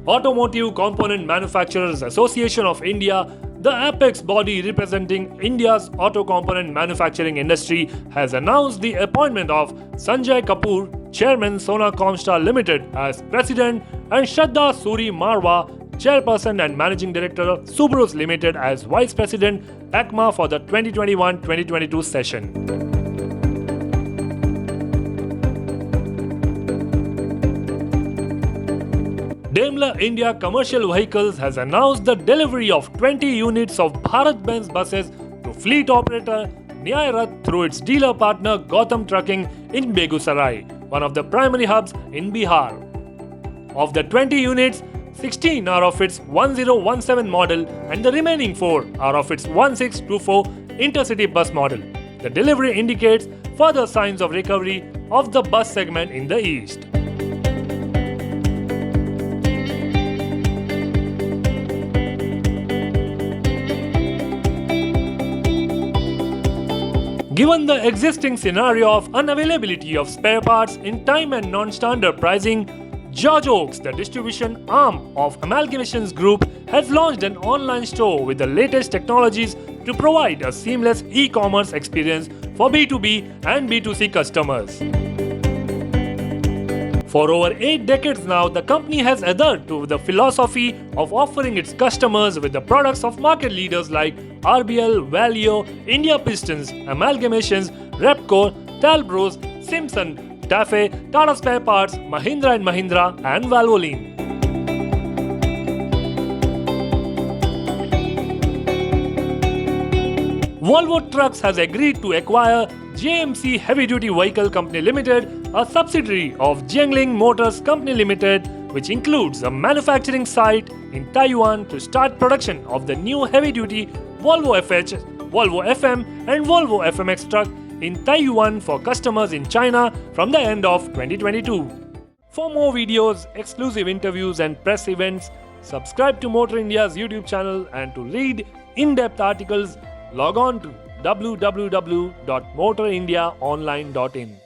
Automotive Component Manufacturers Association of India, the apex body representing India's auto component manufacturing industry, has announced the appointment of Sanjay Kapur, Chairman Sona Comstar Limited, as President, and Shraddha Suri Marwa, Chairperson and Managing Director, Subarus Limited, as Vice President, ACMA, for the 2021-2022 session. Daimler India Commercial Vehicles has announced the delivery of 20 units of BharatBenz buses to fleet operator Nyay Rath through its dealer partner Gautam Trucking in Begusarai, one of the primary hubs in Bihar. Of the 20 units, 16 are of its 1017 model and the remaining 4 are of its 1624 intercity bus model. The delivery indicates further signs of recovery of the bus segment in the east. Given the existing scenario of unavailability of spare parts in time and non-standard pricing, George Oaks, the distribution arm of Amalgamations Group, has launched an online store with the latest technologies to provide a seamless e-commerce experience for B2B and B2C customers. For over 8 decades now, the company has adhered to the philosophy of offering its customers with the products of market leaders like RBL, Valeo, India Pistons, Amalgamations, Repco, Talbros, Simpson, Tafe, Tata Spare Parts, Mahindra & Mahindra and Valvoline. Volvo Trucks has agreed to acquire JMC Heavy Duty Vehicle Company Limited, a subsidiary of Jiangling Motors Company Limited, which includes a manufacturing site in Taiwan to start production of the new heavy-duty Volvo FH, Volvo FM and Volvo FMX truck in Taiwan for customers in China from the end of 2022. For more videos, exclusive interviews and press events, subscribe to Motorindia's YouTube channel, and to read in-depth articles, log on to www.motorindiaonline.in.